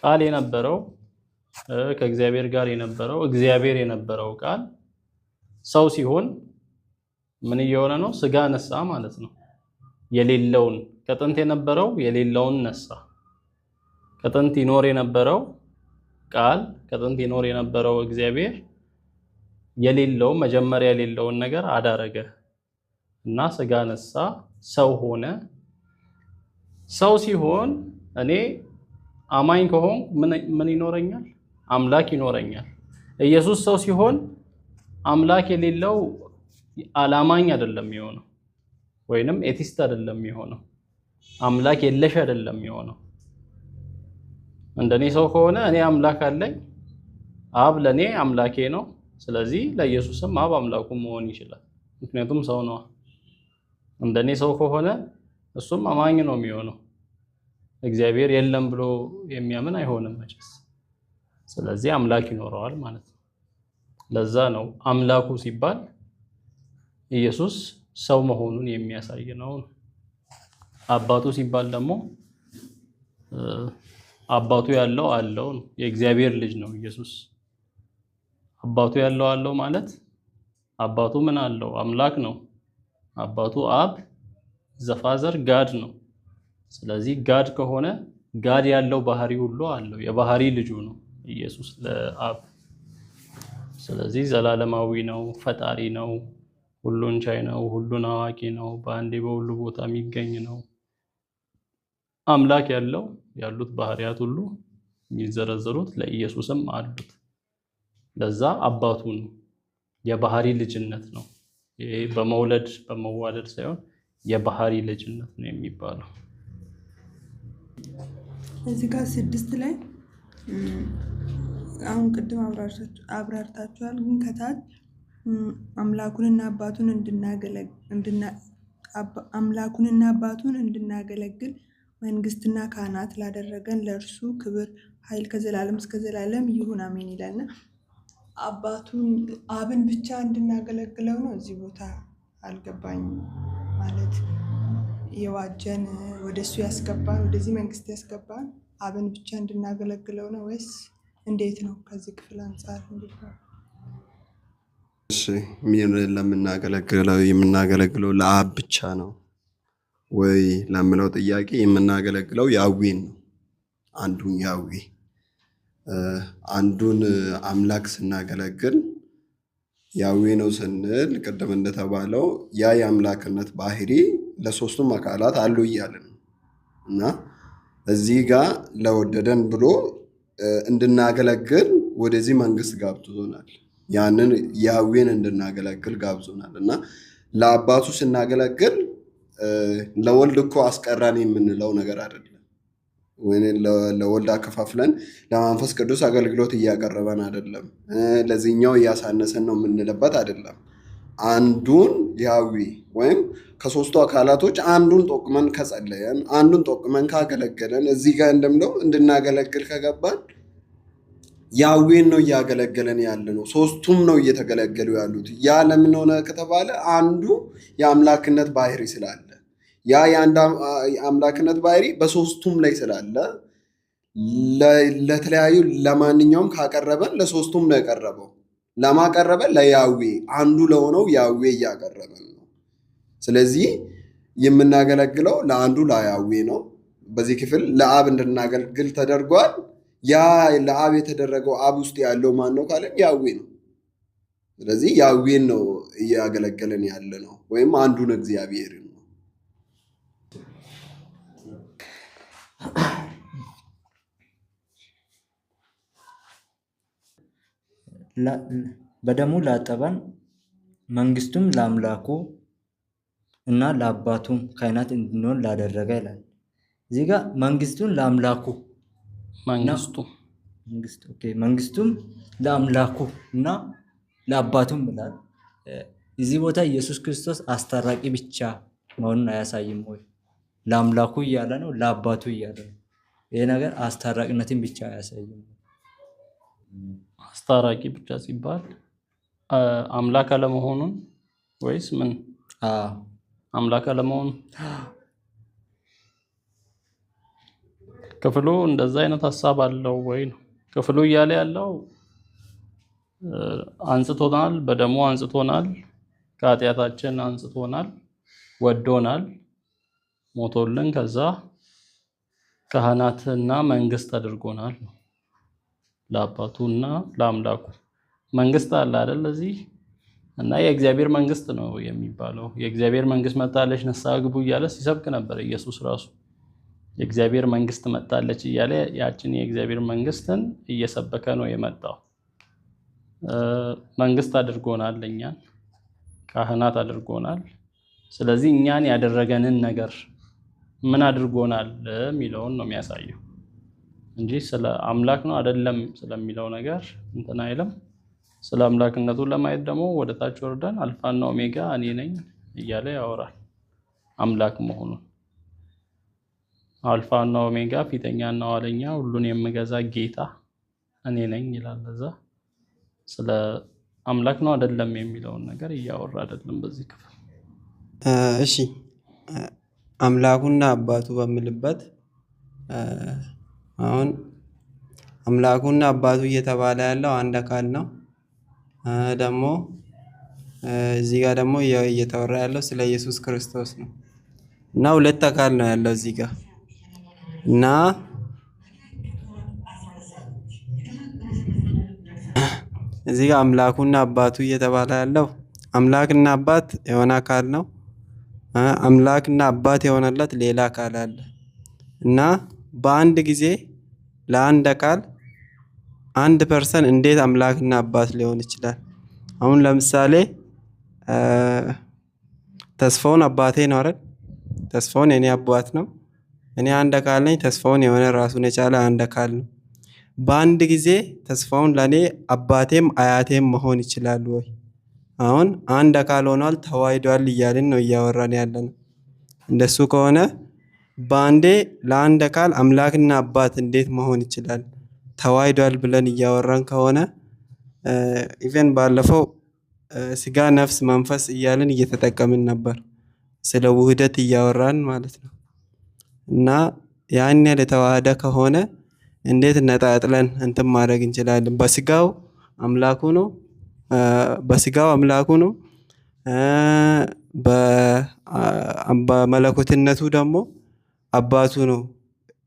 ቃል የነበረው ከእግዚአብሔር ጋር የነበረው እግዚአብሔር የነበረው ቃል ሰው ሲሆን ምን እየሆነ ነው? ስጋ ነሳ ማለት ነው። የሌለውን ከጥንት የነበረው የሌለውን ነሳ። ከጥንት ይኖር የነበረው ቃል ከጥንት ይኖር የነበረው እግዚአብሔር የሌለው መጀመሪያ የሌለውን ነገር አዳረገ እና ስጋ ነሳ፣ ሰው ሆነ። ሰው ሲሆን እኔ አማኝ ከሆንኩ ምን ይኖረኛል? አምላክ ይኖረኛል። ኢየሱስ ሰው ሲሆን አምላክ የሌለው አላማኝ አይደለም የሆነው፣ ወይንም ኤቲስት አይደለም የሆነው፣ አምላክ የለሽ አይደለም የሆነው። እንደኔ ሰው ከሆነ እኔ አምላክ አለኝ፣ አብ ለኔ አምላኬ ነው። ስለዚህ ለኢየሱስም አብ አምላኩ መሆን ይችላል፣ ምክንያቱም ሰው ነው። እንደኔ ሰው ከሆነ እሱም አማኝ ነው የሚሆነው። እግዚአብሔር የለም ብሎ የሚያምን አይሆንም መቼስ። ስለዚህ አምላክ ይኖረዋል ማለት ነው። ለዛ ነው አምላኩ ሲባል ኢየሱስ ሰው መሆኑን የሚያሳይ ነው። አባቱ ሲባል ደግሞ አባቱ ያለው አለው ነው። የእግዚአብሔር ልጅ ነው ኢየሱስ። አባቱ ያለው አለው ማለት አባቱ ምን አለው? አምላክ ነው። አባቱ አብ ዘፋዘር ጋድ ነው። ስለዚህ ጋድ ከሆነ ጋድ ያለው ባህሪ ሁሉ አለው። የባህሪ ልጁ ነው ኢየሱስ ለአብ። ስለዚህ ዘላለማዊ ነው፣ ፈጣሪ ነው፣ ሁሉን ቻይ ነው፣ ሁሉን አዋቂ ነው፣ በአንዴ በሁሉ ቦታ የሚገኝ ነው። አምላክ ያሉት ባህሪያት ሁሉ የሚዘረዘሩት ለኢየሱስም አሉት። ለዛ አባቱ ነው። የባህሪ ልጅነት ነው። ይሄ በመውለድ በመዋለድ ሳይሆን የባህሪ ልጅነት ነው የሚባለው። እዚህ ጋር 6 ላይ አሁን ቅድም አብራርታችኋል፣ ግን ከታች አምላኩንና አባቱን እንድናገለግል መንግስትና ካህናት ላደረገን ለእርሱ ክብር ኃይል ከዘላለም እስከ ዘላለም ይሁን አሜን ይላልና አብን ብቻ እንድናገለግለው ነው። እዚህ ቦታ አልገባኝም። ማለት የዋጀን ወደሱ ያስገባን ወደዚህ መንግስት ያስገባን አብን ብቻ እንድናገለግለው ነው ወይስ እንዴት ነው? ከዚህ ክፍል አንጻር እንዴት ነው? እሺ የምናገለግለው ለአብ ብቻ ነው ወይ ለምለው ጥያቄ የምናገለግለው ያዌን ነው። አንዱን ያዌ አንዱን አምላክ ስናገለግል ያዌ ነው ስንል ቅድም እንደተባለው ያ የአምላክነት ባህሪ ለሶስቱም አካላት አሉ እያልን እና እዚህ ጋር ለወደደን ብሎ እንድናገለግል ወደዚህ መንግስት ጋብዞናል። ያንን ያዌን እንድናገለግል ጋብዞናል እና ለአባቱ ስናገለግል ለወልድ እኮ አስቀራን የምንለው ነገር አይደለም። ወይ ለወልድ አከፋፍለን ለመንፈስ ቅዱስ አገልግሎት እያቀረበን አይደለም። ለዚህኛው እያሳነሰን ነው የምንልበት አይደለም። አንዱን ያዌ ወይም ከሶስቱ አካላቶች አንዱን ጠቁመን ከጸለየን፣ አንዱን ጠቁመን ካገለገለን፣ እዚህ ጋር እንደምለው እንድናገለግል ከገባን ያዌን ነው እያገለገለን ያለ ነው። ሶስቱም ነው እየተገለገሉ ያሉት። ያ ለምን ሆነ ከተባለ አንዱ የአምላክነት ባህሪ ስላለ ያ የአንድ አምላክነት ባህሪ በሶስቱም ላይ ስላለ ለተለያዩ ለማንኛውም ካቀረበን ለሶስቱም ነው የቀረበው። ለማቀረበን ለያዌ አንዱ ለሆነው ያዌ እያቀረበን ነው። ስለዚህ የምናገለግለው ለአንዱ ለያዌ ነው። በዚህ ክፍል ለአብ እንድናገልግል ተደርጓል። ያ ለአብ የተደረገው አብ ውስጥ ያለው ማን ነው ካለን ያዌ ነው። ስለዚህ ያዌን ነው እያገለገለን ያለ ነው፣ ወይም አንዱን እግዚአብሔር ነው። በደሙ ላጠበን መንግስቱም ለአምላኩ እና ለአባቱም ካህናት እንድንሆን ላደረገ ይላል። እዚህ ጋር መንግስቱን ለአምላኩ መንግስቱም ለአምላኩ እና ለአባቱም ይላል። እዚህ ቦታ ኢየሱስ ክርስቶስ አስታራቂ ብቻ መሆኑን አያሳይም ወይ? ለአምላኩ እያለ ነው፣ ለአባቱ እያለ ነው። ይሄ ነገር አስታራቂነትን ብቻ አያሳይም። አስታራቂ ብቻ ሲባል አምላክ አለመሆኑን ወይስ ምን? አምላክ አለመሆኑን ክፍሉ እንደዛ አይነት ሐሳብ አለው ወይ ነው ክፍሉ እያለ ያለው። አንጽቶናል፣ በደሙ አንጽቶናል፣ ከኃጢአታችን አንጽቶናል፣ ወዶናል፣ ሞቶልን ከዛ ካህናትና መንግስት አድርጎናል ነው። ለአባቱና ለአምላኩ መንግስት አለ አይደል? እዚህ እና የእግዚአብሔር መንግስት ነው የሚባለው። የእግዚአብሔር መንግስት መጣለች ንስሐ ግቡ እያለ ሲሰብክ ነበር ኢየሱስ ራሱ። የእግዚአብሔር መንግስት መጣለች እያለ ያችን የእግዚአብሔር መንግስትን እየሰበከ ነው የመጣው። መንግስት አድርጎናል፣ እኛን ካህናት አድርጎናል። ስለዚህ እኛን ያደረገንን ነገር ምን አድርጎናል የሚለውን ነው የሚያሳየው እንጂ ስለ አምላክ ነው አይደለም ስለሚለው ነገር እንትን አይልም። ስለ አምላክነቱ ለማየት ደግሞ ወደ ታች ወርደን አልፋና ኦሜጋ እኔ ነኝ እያለ ያወራል። አምላክ መሆኑን አልፋና ኦሜጋ ፊተኛና ኋለኛ ሁሉን የምገዛ ጌታ እኔ ነኝ ይላል። እዛ ስለ አምላክ ነው አይደለም የሚለውን ነገር እያወራ አይደለም በዚህ ክፍል። እሺ አምላኩና አባቱ በምልበት አሁን አምላኩና አባቱ እየተባለ ያለው አንድ አካል ነው። ደግሞ እዚህ ጋር ደግሞ እየተወራ ያለው ስለ ኢየሱስ ክርስቶስ ነው እና ሁለት አካል ነው ያለው እዚህ ጋር እና እዚህ ጋር አምላኩና አባቱ እየተባለ ያለው አምላክና አባት የሆነ አካል ነው። አምላክና አባት የሆነለት ሌላ አካል አለ እና በአንድ ጊዜ ለአንድ አካል አንድ ፐርሰን እንዴት አምላክና አባት ሊሆን ይችላል? አሁን ለምሳሌ ተስፋውን አባቴ ነው አይደል? ተስፋውን የኔ አባት ነው። እኔ አንድ አካል ነኝ። ተስፋውን የሆነ ራሱን የቻለ አንድ አካል ነው። በአንድ ጊዜ ተስፋውን ለኔ አባቴም አያቴም መሆን ይችላሉ ወይ? አሁን አንድ አካል ሆኗል፣ ተዋህዷል እያልን ነው እያወራን ያለነው። እንደሱ ከሆነ በአንዴ ለአንድ አካል አምላክና አባት እንዴት መሆን ይችላል? ተዋህዷል ብለን እያወራን ከሆነ ኢቨን ባለፈው ስጋ፣ ነፍስ፣ መንፈስ እያልን እየተጠቀምን ነበር ስለ ውህደት እያወራን ማለት ነው። እና ያን ያህል የተዋሃደ ከሆነ እንዴት ነጣጥለን እንትን ማድረግ እንችላለን? በስጋው አምላኩ ነው፣ በስጋው አምላኩ ነው፣ በመለኮትነቱ ደግሞ አባቱ ነው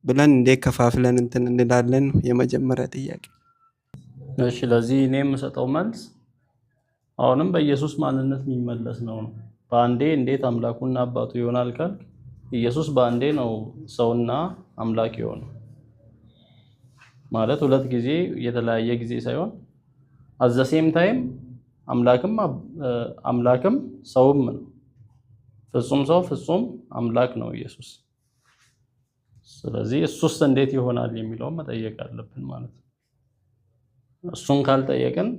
ብለን እንዴት ከፋፍለን እንትን እንላለን ነው የመጀመሪያ ጥያቄ። እሺ ለዚህ እኔ የምሰጠው መልስ አሁንም በኢየሱስ ማንነት የሚመለስ ነው። በአንዴ እንዴት አምላኩና አባቱ ይሆናል ካልክ ኢየሱስ በአንዴ ነው ሰውና አምላክ የሆነው። ማለት ሁለት ጊዜ የተለያየ ጊዜ ሳይሆን at the same time አምላክም ሰውም ነው። ፍጹም ሰው ፍጹም አምላክ ነው ኢየሱስ። ስለዚህ እሱስ እንዴት ይሆናል የሚለውን መጠየቅ አለብን ማለት ነው። እሱን ካልጠየቅን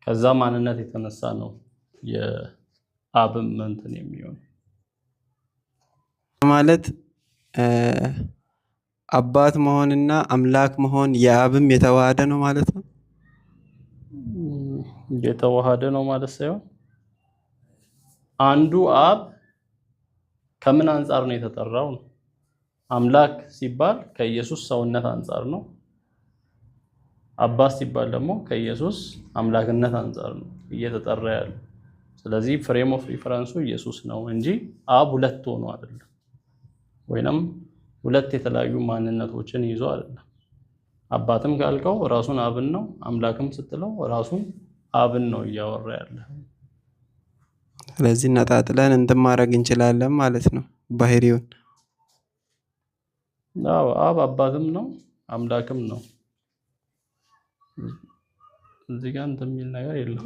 ከዛ ማንነት የተነሳ ነው የአብም እንትን የሚሆነው ማለት አባት መሆንና አምላክ መሆን የአብም የተዋሃደ ነው ማለት ነው። የተዋሃደ ነው ማለት ሳይሆን አንዱ አብ ከምን አንፃር ነው የተጠራው ነው። አምላክ ሲባል ከኢየሱስ ሰውነት አንፃር ነው። አባት ሲባል ደግሞ ከኢየሱስ አምላክነት አንፃር ነው እየተጠራ ያለው። ስለዚህ ፍሬም ኦፍ ሪፈረንሱ ኢየሱስ ነው እንጂ አብ ሁለት ሆኖ አይደለም፣ ወይንም ሁለት የተለያዩ ማንነቶችን ይዞ አይደለም። አባትም ካልከው ራሱን አብን ነው፣ አምላክም ስትለው ራሱን አብን ነው እያወራ ያለ። ስለዚህ ነጣጥለን እንትን ማድረግ እንችላለን ማለት ነው ባህሪውን። አዎ አብ አባትም ነው አምላክም ነው። እዚህ ጋር እንትን የሚል ነገር የለም።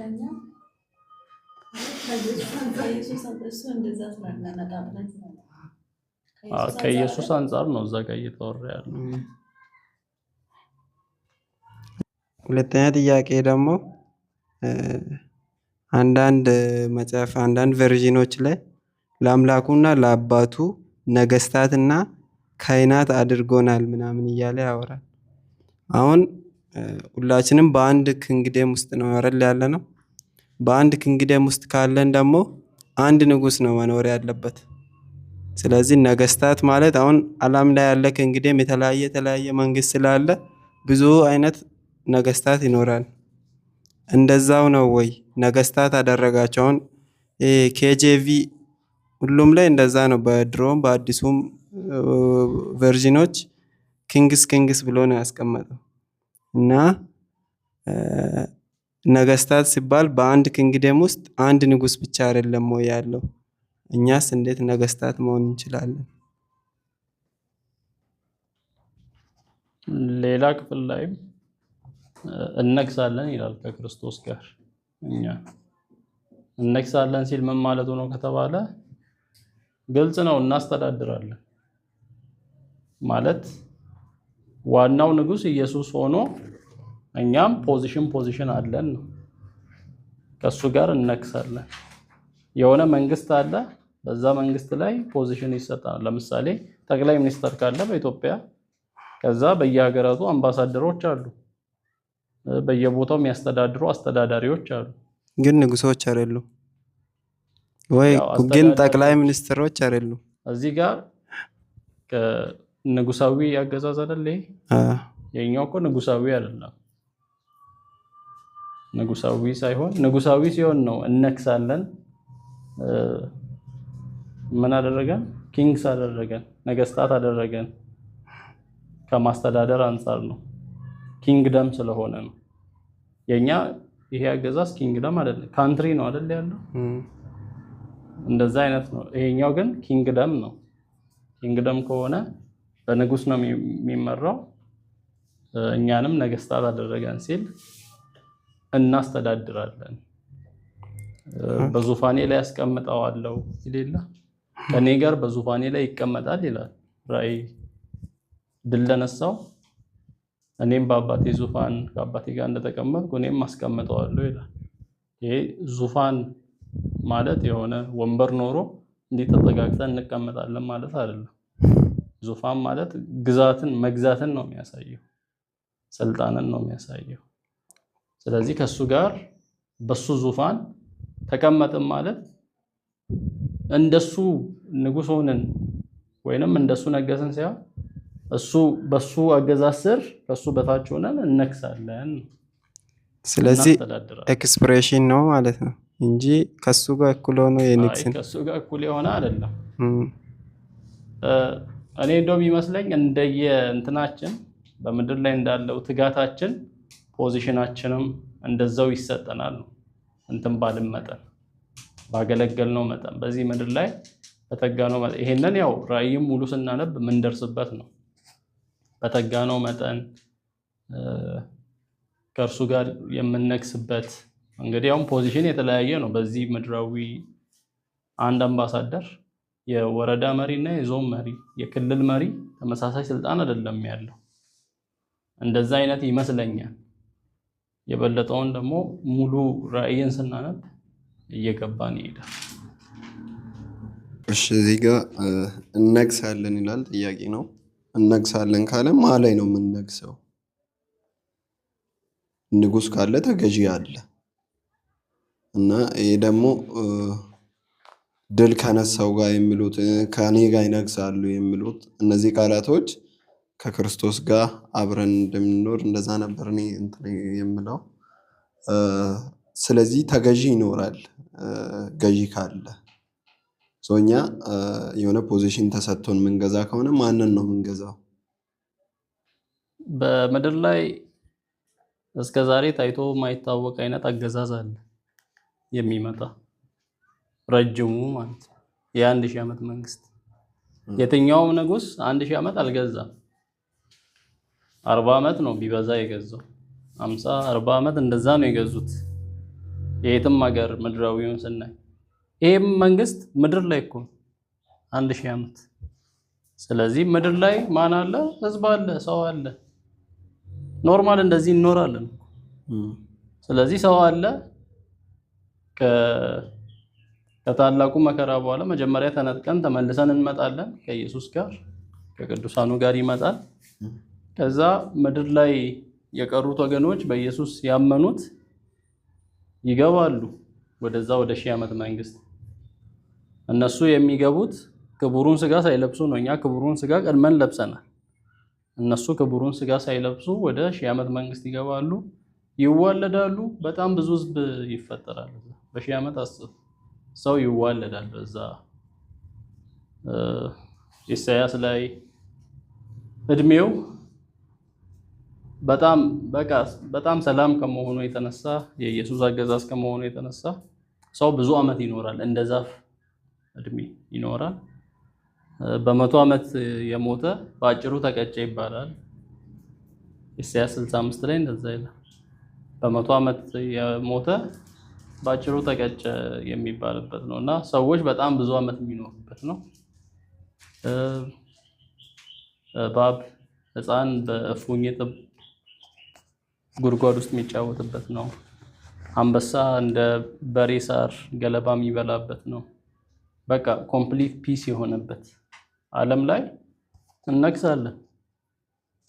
ከኢየሱስ አንፃር ነው እዛ ጋር እየተወራ ያለው። ሁለተኛ ጥያቄ ደግሞ አንዳንድ መጽሐፍ አንዳንድ ቨርዥኖች ላይ ለአምላኩና ለአባቱ ነገስታትና ካህናት አድርጎናል ምናምን እያለ ያወራል። አሁን ሁላችንም በአንድ ኪንግደም ውስጥ ነው ያለ ነው። በአንድ ኪንግደም ውስጥ ካለን ደግሞ አንድ ንጉስ ነው መኖር ያለበት። ስለዚህ ነገስታት ማለት አሁን ዓለም ላይ ያለ ኪንግደም የተለያየ መንግስት ስላለ ብዙ አይነት ነገስታት ይኖራል። እንደዛው ነው ወይ ነገስታት አደረጋቸውን? ኬጄቪ ሁሉም ላይ እንደዛ ነው። በድሮም በአዲሱም ቨርዥኖች ኪንግስ ብሎ ነው ያስቀመጠው። እና ነገስታት ሲባል በአንድ ኪንግደም ውስጥ አንድ ንጉስ ብቻ አይደለም ወይ ያለው? እኛስ እንዴት ነገስታት መሆን እንችላለን? ሌላ ክፍል ላይም እነግሳለን ይላል ከክርስቶስ ጋር። እኛ እነግሳለን ሲል ምን ማለት ነው ከተባለ ግልጽ ነው። እናስተዳድራለን ማለት ዋናው ንጉስ ኢየሱስ ሆኖ እኛም ፖዚሽን አለን ነው። ከሱ ጋር እነግሳለን። የሆነ መንግስት አለ፣ በዛ መንግስት ላይ ፖዚሽን ይሰጣል። ለምሳሌ ጠቅላይ ሚኒስተር ካለ በኢትዮጵያ ከዛ በየሀገራቱ አምባሳደሮች አሉ። በየቦታው የሚያስተዳድሩ አስተዳዳሪዎች አሉ። ግን ንጉሶች አይደሉም ወይ? ያው ግን አስተዳዳሪዎች ጠቅላይ ሚኒስትሮች አይደሉም። እዚህ ጋር ንጉሳዊ አገዛዝ አይደል ይሄ? የኛው እኮ ንጉሳዊ አይደለም። ንጉሳዊ ሳይሆን ንጉሳዊ ሲሆን ነው እነክሳለን። ምን አደረገን? ኪንግስ አደረገን፣ ነገስታት አደረገን። ከማስተዳደር አንጻር ነው፣ ኪንግደም ስለሆነ ነው። የኛ ይሄ አገዛዝ ኪንግደም አይደለም፣ ካንትሪ ነው አይደል ያለው? እንደዛ አይነት ነው። ይሄኛው ግን ኪንግደም ነው። ኪንግደም ከሆነ በንጉስ ነው የሚመራው። እኛንም ነገስታት አደረገን ሲል እናስተዳድራለን። በዙፋኔ ላይ ያስቀምጠዋለሁ ይላል። ከኔ ጋር በዙፋኔ ላይ ይቀመጣል ይላል ራእይ። ድል ለነሳው እኔም በአባቴ ዙፋን ከአባቴ ጋር እንደተቀመጥኩ እኔም አስቀምጠዋለሁ ይላል። ይሄ ዙፋን ማለት የሆነ ወንበር ኖሮ እንዲህ ተጠጋግተን እንቀመጣለን ማለት አይደለም። ዙፋን ማለት ግዛትን መግዛትን ነው የሚያሳየው፣ ስልጣንን ነው የሚያሳየው። ስለዚህ ከሱ ጋር በሱ ዙፋን ተቀመጥን ማለት እንደሱ ንጉስ ሆነን ወይንም እንደሱ ነገስን ሳይሆን እሱ በሱ አገዛዝ ስር ከሱ በታች ሆነን እነክሳለን። ስለዚህ ኤክስፕሬሽን ነው ማለት ነው እንጂ ከሱ ጋር እኩል ሆኖ የንግስን ከሱ ጋር እኩል የሆነ አይደለም። እኔ እንደው የሚመስለኝ እንደየ እንትናችን በምድር ላይ እንዳለው ትጋታችን ፖዚሽናችንም እንደዛው ይሰጠናል። እንትን ባልን መጠን ባገለገልነው መጠን በዚህ ምድር ላይ በተጋነው መጠን ይሄንን ያው ራእይም ሙሉ ስናነብ ምን ደርስበት ነው። በተጋነው መጠን ከእርሱ ጋር የምንነግስበት እንግዲህ ያው ፖዚሽን የተለያየ ነው። በዚህ ምድራዊ አንድ አምባሳደር የወረዳ መሪና የዞን መሪ የክልል መሪ ተመሳሳይ ስልጣን አይደለም ያለው። እንደዛ አይነት ይመስለኛል። የበለጠውን ደግሞ ሙሉ ራእይን ስናነብ እየገባን ይሄዳል። እሺ እዚህ ጋር እነግሳለን ይላል። ጥያቄ ነው። እነግሳለን ካለ ማን ላይ ነው የምንነግሰው? ንጉስ ካለ ተገዢ አለ እና ይሄ ደግሞ ድል ከነሳው ጋር የሚሉት ከኔ ጋር ይነግሳሉ የሚሉት እነዚህ ቃላቶች ከክርስቶስ ጋር አብረን እንደምንኖር እንደዛ ነበር እኔ እንትን የምለው። ስለዚህ ተገዢ ይኖራል። ገዢ ካለ ሶኛ የሆነ ፖዚሽን ተሰጥቶን ምንገዛ ከሆነ ማንን ነው ምንገዛው? በምድር ላይ እስከዛሬ ታይቶ ማይታወቅ አይነት አገዛዝ አለ የሚመጣ ረጅሙ ማለት ነው። የ1000 ዓመት መንግስት የትኛውም ንጉስ 1000 ዓመት አልገዛም። 40 ዓመት ነው ቢበዛ የገዛው። 50 40 ዓመት እንደዛ ነው የገዙት የየትም ሀገር ምድራዊውን ስናይ። ይሄም መንግስት ምድር ላይ እኮ 1000 ዓመት። ስለዚህ ምድር ላይ ማን አለ? ህዝብ አለ፣ ሰው አለ። ኖርማል እንደዚህ እንኖራለን። ስለዚህ ሰው አለ። ከታላቁ መከራ በኋላ መጀመሪያ ተነጥቀን ተመልሰን እንመጣለን። ከኢየሱስ ጋር ከቅዱሳኑ ጋር ይመጣል። ከዛ ምድር ላይ የቀሩት ወገኖች በኢየሱስ ያመኑት ይገባሉ ወደዛ ወደ 1000 ዓመት መንግስት። እነሱ የሚገቡት ክቡሩን ስጋ ሳይለብሱ ነው። እኛ ክቡሩን ስጋ ቀድመን ለብሰናል። እነሱ ክቡሩን ስጋ ሳይለብሱ ወደ 1000 ዓመት መንግስት ይገባሉ፣ ይዋለዳሉ። በጣም ብዙ ህዝብ ይፈጠራል። በ1000 ዓመት ሰው ይዋለዳል። በዛ ኢሳያስ ላይ እድሜው በጣም ሰላም ከመሆኑ የተነሳ የኢየሱስ አገዛዝ ከመሆኑ የተነሳ ሰው ብዙ ዓመት ይኖራል። እንደ ዛፍ እድሜ ይኖራል። በ100 ዓመት የሞተ በአጭሩ ተቀጨ ይባላል። ኢሳያስ 65 ላይ እንደዛ ይላል። በ100 ዓመት የሞተ በአጭሩ ተቀጨ የሚባልበት ነው እና ሰዎች በጣም ብዙ ዓመት የሚኖሩበት ነው። እባብ ህፃን በእፉኝት ጉድጓድ ውስጥ የሚጫወትበት ነው። አንበሳ እንደ በሬ ሳር ገለባ የሚበላበት ነው። በቃ ኮምፕሊት ፒስ የሆነበት ዓለም ላይ እነግሳለን።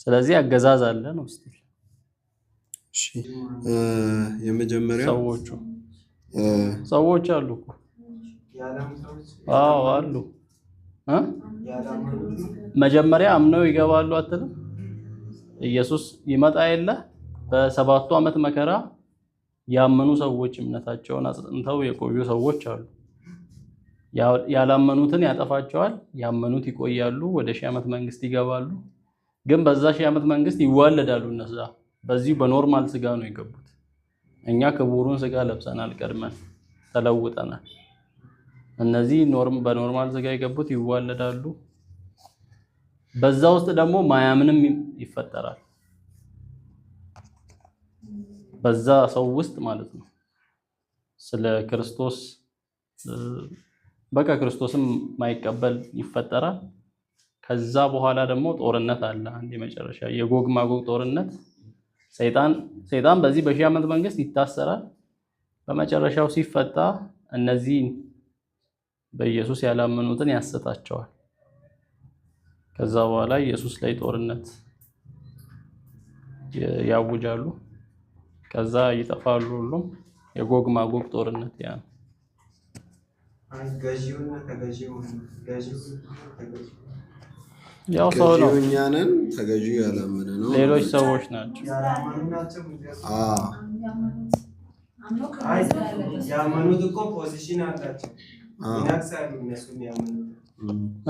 ስለዚህ አገዛዝ አለ ነው። እሺ የመጀመሪያው ሰዎች አሉ እኮ አዎ አሉ። መጀመሪያ አምነው ይገባሉ አትልም? ኢየሱስ ይመጣ የለ በ7 ዓመት መከራ ያመኑ ሰዎች እምነታቸውን አጽንተው የቆዩ ሰዎች አሉ። ያላመኑትን ያጠፋቸዋል፣ ያመኑት ይቆያሉ፣ ወደ 1000 ዓመት መንግስት ይገባሉ። ግን በዛ 1000 ዓመት መንግስት ይዋለዳሉ። እነዛ በዚህ በኖርማል ስጋ ነው የገቡት። እኛ ክቡሩን ስጋ ለብሰናል፣ ቀድመን ተለውጠናል። እነዚህ በኖርማል ስጋ የገቡት ይዋለዳሉ። በዛ ውስጥ ደግሞ ማያምንም ይፈጠራል። በዛ ሰው ውስጥ ማለት ነው። ስለ ክርስቶስ በቃ ክርስቶስም ማይቀበል ይፈጠራል። ከዛ በኋላ ደግሞ ጦርነት አለ። አንድ የመጨረሻ የጎግ ማጎግ ጦርነት። ሰይጣን በዚህ በ1000 ዓመት መንግስት ይታሰራል። በመጨረሻው ሲፈታ እነዚህ በኢየሱስ ያላመኑትን ያስታቸዋል። ከዛ በኋላ ኢየሱስ ላይ ጦርነት ያውጃሉ። ከዛ ይጠፋሉ ሁሉም። የጎግ ማጎግ ጦርነት ያ ነው። ያው ሰው ነው። እኛ ነን፣ ተገዢው ያላመነ ነው። ሌሎች ሰዎች ናቸው። ያመኑት እኮ ፖዚሽን አላቸው። ይናክሳሉ እነሱም ያመኑት።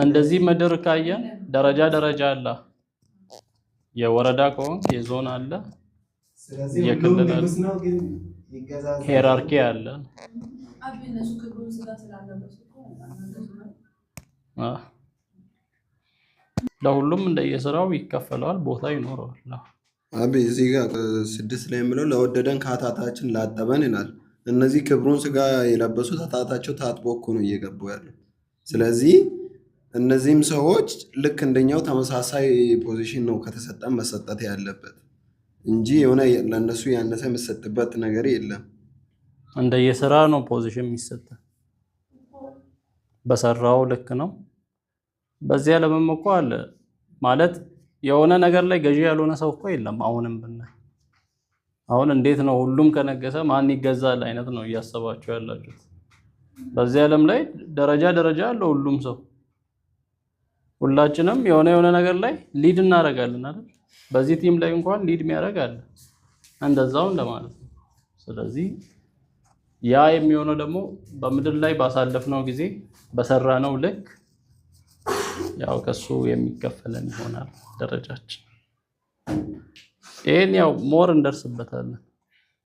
እንደዚህ ምድር ካየን ደረጃ አለ። የወረዳ ከሆንክ የዞን አለ፣ የክልል አለ፣ ሄራርኪ አለ። ለሁሉም እንደየስራው ይከፈለዋል፣ ቦታ ይኖረዋል። እዚህ ጋር 6 ላይ የምለው ለወደደን ከኃጢአታችን ላጠበን ይላል። እነዚህ ክብሩን ስጋ የለበሱት ኃጢአታቸው ታጥቦ እኮ ነው እየገቡ ያለው። ስለዚህ እነዚህም ሰዎች ልክ እንደኛው ተመሳሳይ ፖዚሽን ነው ከተሰጠን መሰጠት ያለበት እንጂ የሆነ ለእነሱ ያነሰ የሚሰጥበት ነገር የለም። እንደየስራ ነው ፖዚሽን የሚሰጥ። በሰራው ልክ ነው። በዚያ ዓለምም እኮ አለ ማለት የሆነ ነገር ላይ ገዢ ያልሆነ ሰው እኮ የለም። አሁንም ብናይ አሁን እንዴት ነው ሁሉም ከነገሰ ማን ይገዛል አይነት ነው እያሰባችሁ ያላችሁት። በዚህ ዓለም ላይ ደረጃ አለው ሁሉም ሰው። ሁላችንም የሆነ ነገር ላይ ሊድ እናደርጋለን አይደል? በዚህ ቲም ላይ እንኳን ሊድ የሚያደርግ አለ እንደዛው እንደማለት ነው። ስለዚህ ያ የሚሆነው ደግሞ በምድር ላይ ባሳለፍነው ጊዜ በሰራነው ልክ ያው ከሱ የሚከፈለን ይሆናል ደረጃችን። ይሄን ያው ሞር እንደርስበታለን።